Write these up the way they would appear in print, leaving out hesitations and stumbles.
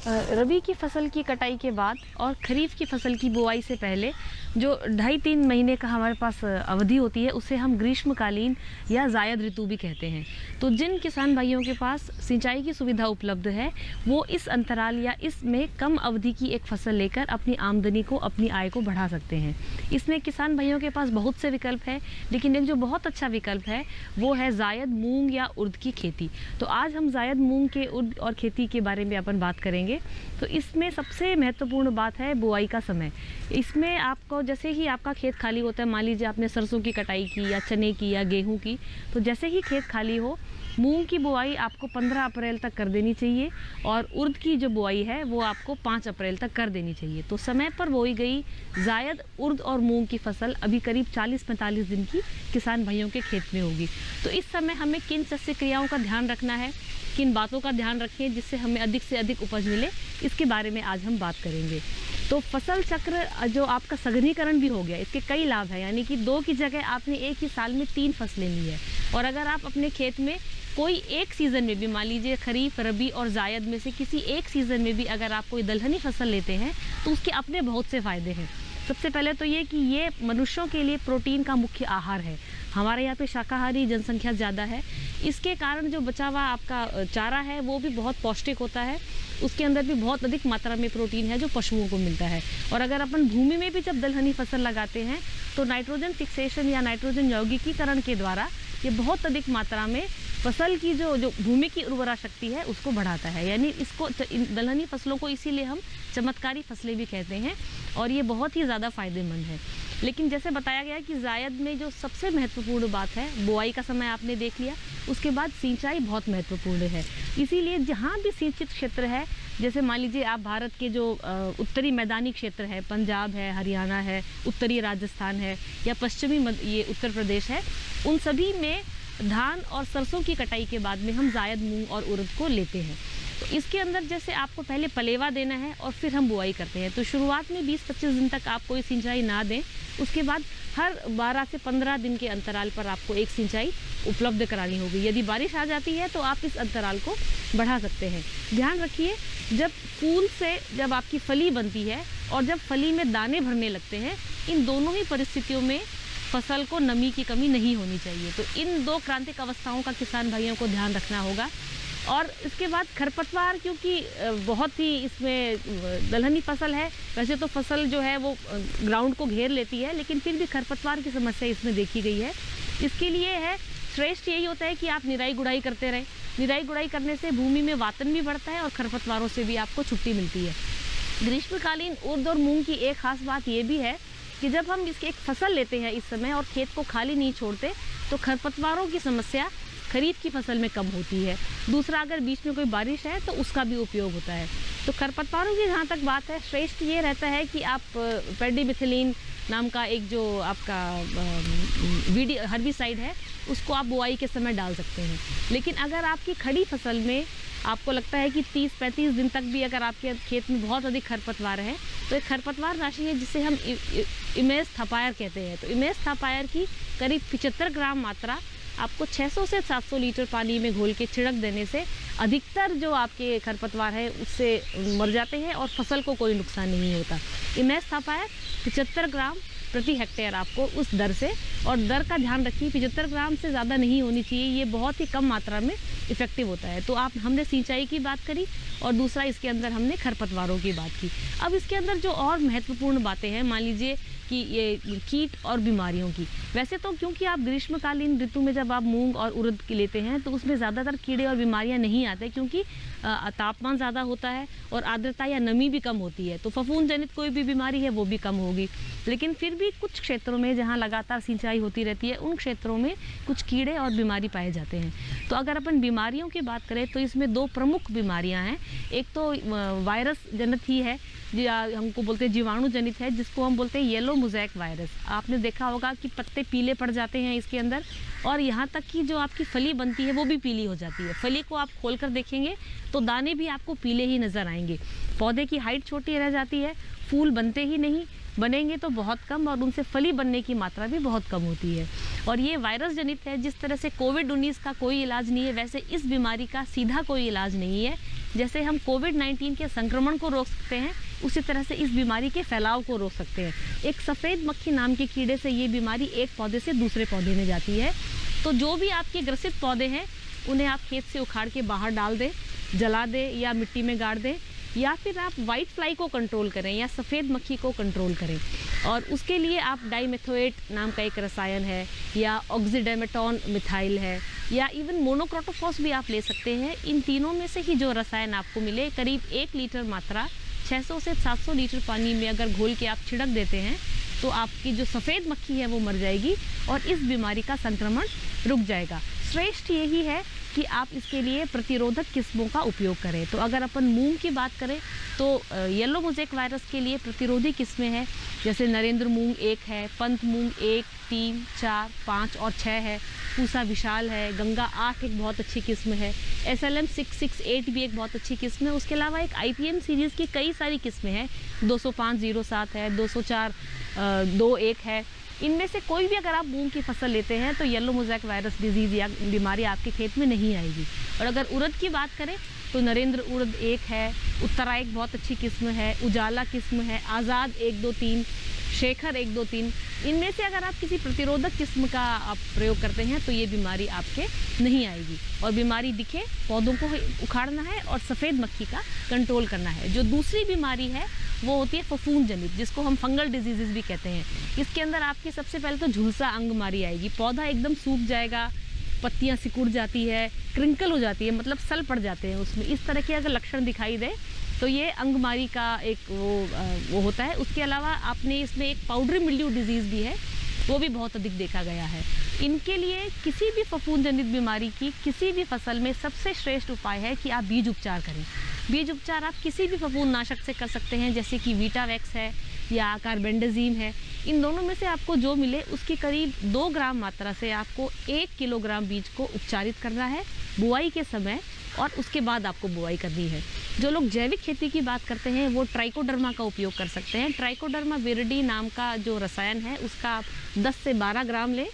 रबी की फसल की कटाई के बाद और खरीफ की फसल की बुआई से पहले जो 2.5-3 महीने का हमारे पास अवधि होती है उसे हम ग्रीष्मकालीन या जायद ऋतु भी कहते हैं। तो जिन किसान भाइयों के पास सिंचाई की सुविधा उपलब्ध है वो इस अंतराल या इसमें कम अवधि की एक फसल लेकर अपनी आमदनी को, अपनी आय को बढ़ा सकते हैं। इसमें किसान भाइयों के पास बहुत से विकल्प है, लेकिन एक जो बहुत अच्छा विकल्प है वो है जायद मूंग या उर्द की खेती। तो आज हम जायद मूंग के उर्द और खेती के बारे में अपन बात करेंगे। तो इसमें सबसे महत्वपूर्ण बात है बुआई का समय। इसमें आपको जैसे ही आपका खेत खाली होता है, मान लीजिए आपने सरसों की कटाई की या चने की या गेहूं की, तो जैसे ही खेत खाली हो मूंग की बुआई आपको 15 अप्रैल तक कर देनी चाहिए और उर्द की जो बुआई है वो आपको 5 अप्रैल तक कर देनी चाहिए। तो समय पर बोई गई जायद उर्द और मूंग की फसल अभी करीब 40-45 दिन की किसान भाइयों के खेत में होगी। तो इस समय हमें किन सस्य क्रियाओं का ध्यान रखना है, किन बातों का ध्यान रखें जिससे हमें अधिक से अधिक उपज मिले, इसके बारे में आज हम बात करेंगे। तो फसल चक्र जो आपका सघनीकरण भी हो गया, इसके कई लाभ हैं, यानी कि 2 की जगह आपने एक ही साल में 3 फसलें ली है। और अगर आप अपने खेत में कोई एक सीज़न में भी, मान लीजिए खरीफ, रबी और जायद में से किसी एक सीज़न में भी अगर आप कोई दलहनी फसल लेते हैं तो उसके अपने बहुत से फ़ायदे हैं। सबसे पहले तो ये कि ये मनुष्यों के लिए प्रोटीन का मुख्य आहार है। हमारे यहाँ पे शाकाहारी जनसंख्या ज़्यादा है, इसके कारण जो बचा हुआ आपका चारा है वो भी बहुत पौष्टिक होता है। उसके अंदर भी बहुत अधिक मात्रा में प्रोटीन है जो पशुओं को मिलता है। और अगर अपन भूमि में भी जब दलहनी फसल लगाते हैं तो नाइट्रोजन फिक्सेशन या नाइट्रोजन यौगिकीकरण के द्वारा ये बहुत अधिक मात्रा में फसल की जो भूमि की उर्वरा शक्ति है उसको बढ़ाता है। यानी इसको दलहनी फसलों को इसीलिए हम चमत्कारी फसलें भी कहते हैं और ये बहुत ही ज़्यादा फायदेमंद है। लेकिन जैसे बताया गया कि जायद में जो सबसे महत्वपूर्ण बात है, बुआई का समय आपने देख लिया, उसके बाद सिंचाई बहुत महत्वपूर्ण है। इसीलिए जहाँ भी सिंचित क्षेत्र है, जैसे मान लीजिए आप भारत के जो उत्तरी मैदानी क्षेत्र है, पंजाब है, हरियाणा है, उत्तरी राजस्थान है या पश्चिमी ये उत्तर प्रदेश है, उन सभी में धान और सरसों की कटाई के बाद में हम जायद मूंग और उड़द को लेते हैं। तो इसके अंदर जैसे आपको पहले पलेवा देना है और फिर हम बुआई करते हैं। तो शुरुआत में 20-25 दिन तक आप कोई सिंचाई ना दें, उसके बाद हर 12 से 15 दिन के अंतराल पर आपको एक सिंचाई उपलब्ध करानी होगी। यदि बारिश आ जाती है तो आप इस अंतराल को बढ़ा सकते हैं। ध्यान रखिए, जब फूल से जब आपकी फली बनती है और जब फली में दाने भरने लगते हैं, इन दोनों ही परिस्थितियों में फसल को नमी की कमी नहीं होनी चाहिए। तो इन 2 क्रांतिक अवस्थाओं का किसान भाइयों को ध्यान रखना होगा। और इसके बाद खरपतवार, क्योंकि बहुत ही इसमें दलहनी फसल है, वैसे तो फसल जो है वो ग्राउंड को घेर लेती है, लेकिन फिर भी खरपतवार की समस्या इसमें देखी गई है। इसके लिए है श्रेष्ठ यही होता है कि आप निराई गुड़ाई करते रहें। निराई गुड़ाई करने से भूमि में वातन भी बढ़ता है और खरपतवारों से भी आपको छुट्टी मिलती है। ग्रीष्मकालीन उर्द और मूंग की एक खास बात ये भी है कि जब हम इसकी एक फसल लेते हैं इस समय और खेत को खाली नहीं छोड़ते तो खरपतवारों की समस्या खरीफ की फसल में कम होती है। दूसरा, अगर बीच में कोई बारिश है तो उसका भी उपयोग होता है। तो खरपतवारों की जहाँ तक बात है, श्रेष्ठ ये रहता है कि आप पेंडिमिथिलिन नाम का एक जो आपका हर्बिसाइड है उसको आप बुआई के समय डाल सकते हैं। लेकिन अगर आपकी खड़ी फसल में आपको लगता है कि 30-35 दिन तक भी अगर आपके खेत में बहुत अधिक खरपतवार है तो एक खरपतवार राशि है जिसे हम इमेज थापायर कहते हैं। तो इमेज थापायर की करीब 75 ग्राम मात्रा आपको 600 से 700 लीटर पानी में घोल के छिड़क देने से अधिकतर जो आपके खरपतवार है उससे मर जाते हैं और फसल को कोई नुकसान नहीं होता। इमेज थापायर 75 ग्राम प्रति हेक्टेयर आपको उस दर से, और दर का ध्यान रखिए 75 ग्राम से ज़्यादा नहीं होनी चाहिए, ये बहुत ही कम मात्रा में इफेक्टिव होता है। तो हमने सिंचाई की बात करी और दूसरा इसके अंदर हमने खरपतवारों की बात की। अब इसके अंदर जो और महत्वपूर्ण बातें हैं, मान लीजिए कि ये कीट और बीमारियों की। वैसे तो क्योंकि आप ग्रीष्मकालीन ऋतु में जब आप मूंग और उड़द की लेते हैं तो उसमें ज़्यादातर कीड़े और बीमारियां नहीं आते, क्योंकि तापमान ज़्यादा होता है और आर्द्रता या नमी भी कम होती है, तो फफूंद जनित कोई भी बीमारी है वो भी कम होगी। लेकिन फिर भी कुछ क्षेत्रों में जहाँ लगातार सिंचाई होती रहती है उन क्षेत्रों में कुछ कीड़े और बीमारी पाए जाते हैं। तो अगर अपन बीमारियों की बात करें तो इसमें 2 प्रमुख बीमारियां हैं। एक तो वायरस जनित ही है, हमको बोलते हैं जीवाणु जनित है, जिसको हम बोलते हैं येलो मोज़ेक वायरस। आपने देखा होगा कि पत्ते पीले पड़ जाते हैं इसके अंदर, और यहाँ तक कि जो आपकी फली बनती है वो भी पीली हो जाती है। फली को आप खोल कर देखेंगे तो दाने भी आपको पीले ही नज़र आएंगे। पौधे की हाइट छोटी रह जाती है, फूल बनते ही नहीं, बनेंगे तो बहुत कम, और उनसे फली बनने की मात्रा भी बहुत कम होती है। और ये वायरस जनित है। जिस तरह से कोविड-19 का कोई इलाज नहीं है, वैसे इस बीमारी का सीधा कोई इलाज नहीं है। जैसे हम कोविड-19 के संक्रमण को रोक सकते हैं, उसी तरह से इस बीमारी के फैलाव को रोक सकते हैं। एक सफ़ेद मक्खी नाम के कीड़े से ये बीमारी एक पौधे से दूसरे पौधे में जाती है। तो जो भी आपके ग्रसित पौधे हैं उन्हें आप खेत से उखाड़ के बाहर डाल दें, जला दें या मिट्टी में गाड़ दें, या फिर आप वाइट फ्लाई को कंट्रोल करें या सफ़ेद मक्खी को कंट्रोल करें। और उसके लिए आप डाइमेथोएट नाम का एक रसायन है, या ऑक्सीडेमेटोन मिथाइल है, या इवन मोनोक्रोटोफॉस भी आप ले सकते हैं। इन तीनों में से ही जो रसायन आपको मिले, करीब 1 लीटर मात्रा 600 से 700 लीटर पानी में अगर घोल के आप छिड़क देते हैं तो आपकी जो सफ़ेद मक्खी है वो मर जाएगी और इस बीमारी का संक्रमण रुक जाएगा। श्रेष्ठ यही है कि आप इसके लिए प्रतिरोधक किस्मों का उपयोग करें। तो अगर अपन मूंग की बात करें तो येलो मोज़ेक वायरस के लिए प्रतिरोधी किस्में हैं, जैसे नरेंद्र मूंग 1 है, पंत मूंग 1, 3, 4, 5 और 6 है, पूसा विशाल है, गंगा 8 एक बहुत अच्छी किस्म है, SLM 668 भी एक बहुत अच्छी किस्म है। उसके अलावा एक IPM सीरीज़ की कई सारी किस्में हैं, 205-07 है, 204-21 है। इनमें से कोई भी अगर आप मूंग की फसल लेते हैं तो येलो मोज़ेक वायरस डिजीज़ या बीमारी आपके खेत में नहीं आएगी। और अगर उड़द की बात करें तो नरेंद्र उड़द 1 है, उत्तरा एक बहुत अच्छी किस्म है, उजाला किस्म है, आज़ाद 1, 2, 3, शेखर 1, 2, 3। इनमें से अगर आप किसी प्रतिरोधक किस्म का आप प्रयोग करते हैं तो ये बीमारी आपके नहीं आएगी। और बीमारी दिखे पौधों को उखाड़ना है और सफ़ेद मक्खी का कंट्रोल करना है। जो दूसरी बीमारी है वो होती है फफूंद जनित, जिसको हम फंगल डिजीज़ भी कहते हैं। इसके अंदर आपकी सबसे पहले तो झुलसा अंगमारी आएगी, पौधा एकदम सूख जाएगा, पत्तियां सिकुड़ जाती है, क्रिंकल हो जाती है, मतलब सल पड़ जाते हैं उसमें। इस तरह के अगर लक्षण दिखाई दे तो ये अंगमारी का एक वो होता है। उसके अलावा आपने इसमें एक पाउडरी मिल्ड्यू डिजीज़ भी है, वो भी बहुत अधिक देखा गया है। इनके लिए किसी भी फफूंद जनित बीमारी की किसी भी फसल में सबसे श्रेष्ठ उपाय है कि आप बीज उपचार करें। बीज उपचार आप किसी भी फफूंद नाशक से कर सकते हैं, जैसे कि वीटावैक्स है या कार्बेंडाजिम है। इन दोनों में से आपको जो मिले उसकी करीब 2 ग्राम मात्रा से आपको 1 किलोग्राम बीज को उपचारित करना है बुआई के समय, और उसके बाद आपको बुआई करनी है। जो लोग जैविक खेती की बात करते हैं वो ट्राइकोडर्मा का उपयोग कर सकते हैं। ट्राइकोडर्मा विरिडी नाम का जो रसायन है उसका आप 10 से 12 ग्राम लें,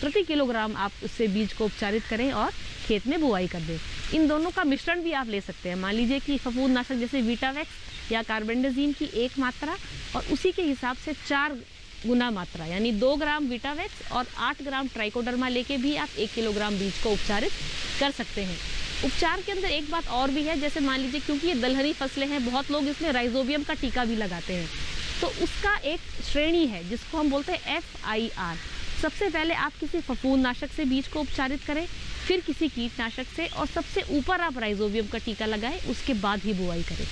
प्रति किलोग्राम आप उससे बीज को उपचारित करें और खेत में बुआई कर दें। इन दोनों का मिश्रण भी आप ले सकते हैं। मान लीजिए कि फफूंद नाशक जैसे वीटावैक्स या कार्बेंडाजिम की 1 मात्रा और उसी के हिसाब से 4 गुना मात्रा, यानी 2 ग्राम वीटावैक्स और 8 ग्राम ट्राइकोडर्मा लेके भी आप 1 किलोग्राम बीज को उपचारित कर सकते हैं। उपचार के अंदर एक बात और भी है, जैसे मान लीजिए क्योंकि ये दलहनी फसलें हैं, बहुत लोग इसमें राइजोबियम का टीका भी लगाते हैं, तो उसका एक श्रेणी है जिसको हम बोलते हैं FIR। सबसे पहले आप किसी फफूंद नाशक से बीज को उपचारित करें, फिर किसी कीटनाशक से, और सबसे ऊपर आप राइजोबियम का टीका लगाएं, उसके बाद ही बुआई करें।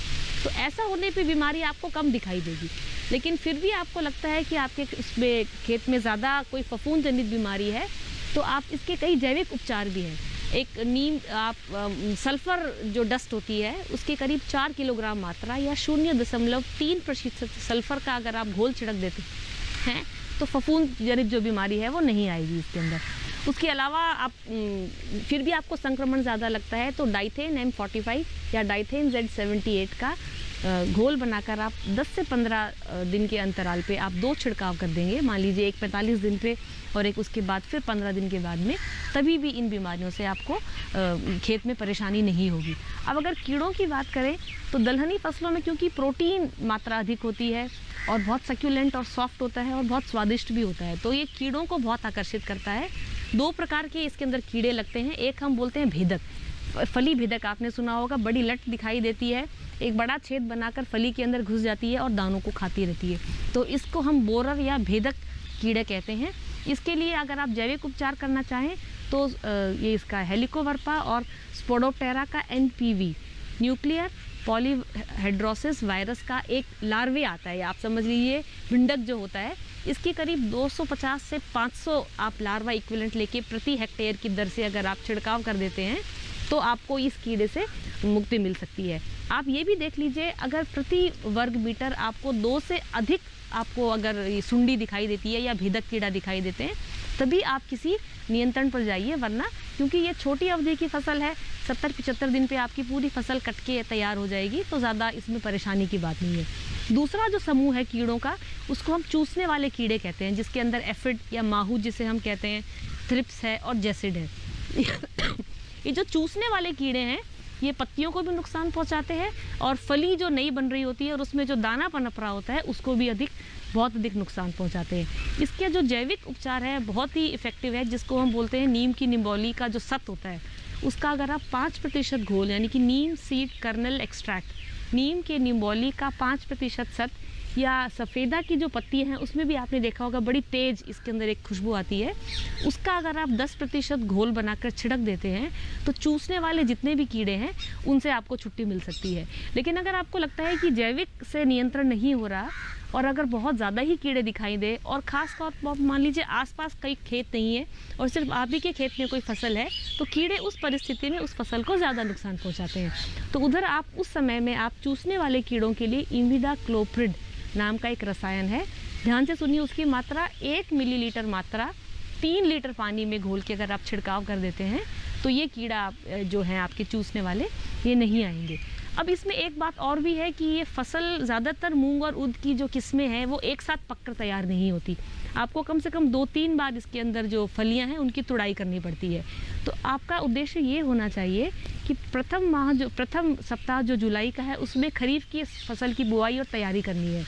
तो ऐसा होने पे बीमारी आपको कम दिखाई देगी। लेकिन फिर भी आपको लगता है कि आपके इसमें खेत में ज़्यादा कोई फफूंद जनित बीमारी है तो आप इसके कई जैविक उपचार भी हैं। एक नीम आप सल्फ़र जो डस्ट होती है उसके करीब 4 किलोग्राम मात्रा या 0.3% सल्फ़र का अगर आप घोल छिड़क देते हैं तो फफूंद जनित जो बीमारी है वो नहीं आएगी इसके अंदर। उसके अलावा आप फिर भी आपको संक्रमण ज़्यादा लगता है तो डाइथेन M45 या डाइथेन Z78 का घोल बनाकर आप 10 से 15 दिन के अंतराल पे आप 2 छिड़काव कर देंगे। मान लीजिए एक 45 दिन पे और एक उसके बाद फिर 15 दिन के बाद में, तभी भी इन बीमारियों से आपको खेत में परेशानी नहीं होगी। अब अगर कीड़ों की बात करें तो दलहनी फसलों में क्योंकि प्रोटीन मात्रा अधिक होती है और बहुत सक्यूलेंट और सॉफ्ट होता है और बहुत स्वादिष्ट भी होता है, तो ये कीड़ों को बहुत आकर्षित करता है। 2 प्रकार के इसके अंदर कीड़े लगते हैं। एक हम बोलते हैं भेदक, फली भेदक आपने सुना होगा, बड़ी लट दिखाई देती है, एक बड़ा छेद बनाकर फली के अंदर घुस जाती है और दानों को खाती रहती है, तो इसको हम बोरर या भेदक कीड़े कहते हैं। इसके लिए अगर आप जैविक उपचार करना चाहें तो ये इसका हेलिकोवर्पा और स्पोडोप्टेरा का NPV न्यूक्लियर पॉलीहेड्रोसिस वायरस का एक लार्वे आता है, आप समझ लीजिए भिंडक जो होता है, इसकी करीब 250 से 500 आप लार्वा इक्विवेलेंट लेके प्रति हेक्टेयर की दर से अगर आप छिड़काव कर देते हैं तो आपको इस कीड़े से मुक्ति मिल सकती है। आप ये भी देख लीजिए अगर प्रति वर्ग मीटर आपको 2 से अधिक आपको अगर सुंडी दिखाई देती है या भेदक कीड़ा दिखाई देते हैं तभी आप किसी नियंत्रण पर जाइए, वरना क्योंकि ये छोटी अवधि की फसल है, 70-75 दिन पे आपकी पूरी फसल कट के तैयार हो जाएगी, तो ज़्यादा इसमें परेशानी की बात नहीं है। दूसरा जो समूह है कीड़ों का उसको हम चूसने वाले कीड़े कहते हैं, जिसके अंदर एफिड या माहू जिसे हम कहते हैं, थ्रिप्स है और जेसिड है। ये जो चूसने वाले कीड़े हैं ये पत्तियों को भी नुकसान पहुंचाते हैं और फली जो नई बन रही होती है और उसमें जो दाना पनप रहा होता है उसको भी बहुत अधिक नुकसान पहुंचाते हैं। इसके जो जैविक उपचार है बहुत ही इफ़ेक्टिव है, जिसको हम बोलते हैं नीम की निम्बोली का जो सत होता है उसका अगर आप 5% घोल यानी कि नीम सीड कर्नल एक्सट्रैक्ट, नीम के निम्बोली का 5% सत या सफ़ेदा की जो पत्ती हैं उसमें भी आपने देखा होगा बड़ी तेज़ इसके अंदर एक खुशबू आती है, उसका अगर आप 10% घोल बनाकर छिड़क देते हैं तो चूसने वाले जितने भी कीड़े हैं उनसे आपको छुट्टी मिल सकती है। लेकिन अगर आपको लगता है कि जैविक से नियंत्रण नहीं हो रहा और अगर बहुत ज़्यादा ही कीड़े दिखाई दे और ख़ास तौर पर मान लीजिए आसपास कई खेत नहीं है और सिर्फ आप ही के खेत में कोई फसल है, तो कीड़े उस परिस्थिति में उस फसल को ज़्यादा नुकसान पहुंचाते हैं। तो उधर आप उस समय में आप चूसने वाले कीड़ों के लिए इमिडाक्लोप्रिड नाम का एक रसायन है, ध्यान से सुनिए, उसकी मात्रा 1 मिलीलीटर मात्रा 3 लीटर पानी में घोल के अगर आप छिड़काव कर देते हैं तो ये कीड़ा जो हैं आपके चूसने वाले ये नहीं आएंगे। अब इसमें एक बात और भी है कि ये फसल ज़्यादातर मूंग और उर्द की जो किस्में हैं वो एक साथ पककर तैयार नहीं होती, आपको कम से कम 2-3 बार इसके अंदर जो फलियां हैं उनकी तुड़ाई करनी पड़ती है। तो आपका उद्देश्य ये होना चाहिए कि प्रथम सप्ताह जो जुलाई का है उसमें खरीफ की फसल की बुआई और तैयारी करनी है,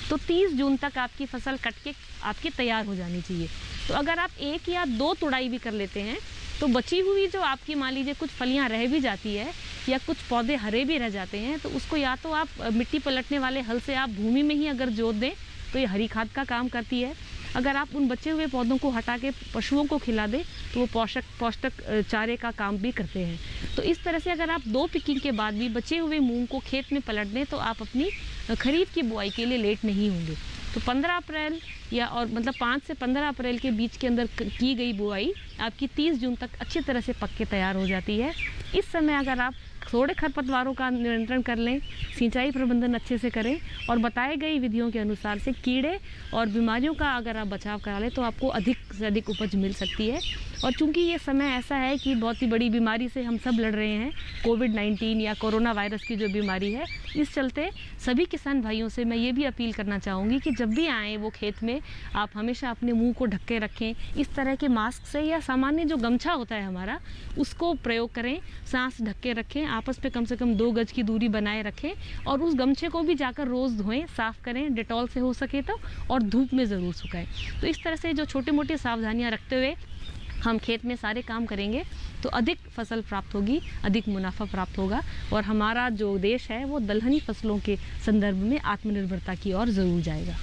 तो 30 जून तक आपकी फसल कट के आपकी तैयार हो जानी चाहिए। तो अगर आप 1 या 2 तुड़ाई भी कर लेते हैं तो बची हुई जो आपकी मान लीजिए कुछ फलियां रह भी जाती है या कुछ पौधे हरे भी रह जाते हैं तो उसको या तो आप मिट्टी पलटने वाले हल से आप भूमि में ही अगर जोत दें तो ये हरी खाद का काम करती है। अगर आप उन बचे हुए पौधों को हटा के पशुओं को खिला दें तो वो पौष्टिक चारे का काम भी करते हैं। तो इस तरह से अगर आप 2 पिकिंग के बाद भी बचे हुए मूंग को खेत में पलट दें तो आप अपनी खरीफ की बुआई के लिए लेट नहीं होंगे। तो 15 अप्रैल या और मतलब 5 से 15 अप्रैल के बीच के अंदर की गई बुआई आपकी 30 जून तक अच्छी तरह से पक के तैयार हो जाती है। इस समय अगर आप थोड़े खरपतवारों का नियंत्रण कर लें, सिंचाई प्रबंधन अच्छे से करें और बताए गई विधियों के अनुसार से कीड़े और बीमारियों का अगर आप बचाव करा लें तो आपको अधिक से अधिक उपज मिल सकती है। और चूंकि ये समय ऐसा है कि बहुत ही बड़ी बीमारी से हम सब लड़ रहे हैं, कोविड-19 या कोरोना वायरस की जो बीमारी है, इस चलते सभी किसान भाइयों से मैं ये भी अपील करना चाहूँगी कि जब भी आएँ वो खेत में आप हमेशा अपने मुँह को ढक के रखें, इस तरह के मास्क से या सामान्य जो गमछा होता है हमारा उसको प्रयोग करें, सांस ढक के रखें, आपस में कम से कम 2 गज की दूरी बनाए रखें और उस गमछे को भी जाकर रोज़ धोएं, साफ़ करें डेटॉल से हो सके तो, और धूप में ज़रूर सुखाएं। तो इस तरह से जो छोटी मोटी सावधानियां रखते हुए हम खेत में सारे काम करेंगे तो अधिक फसल प्राप्त होगी, अधिक मुनाफा प्राप्त होगा और हमारा जो देश है वो दलहनी फसलों के संदर्भ में आत्मनिर्भरता की ओर ज़रूर जाएगा।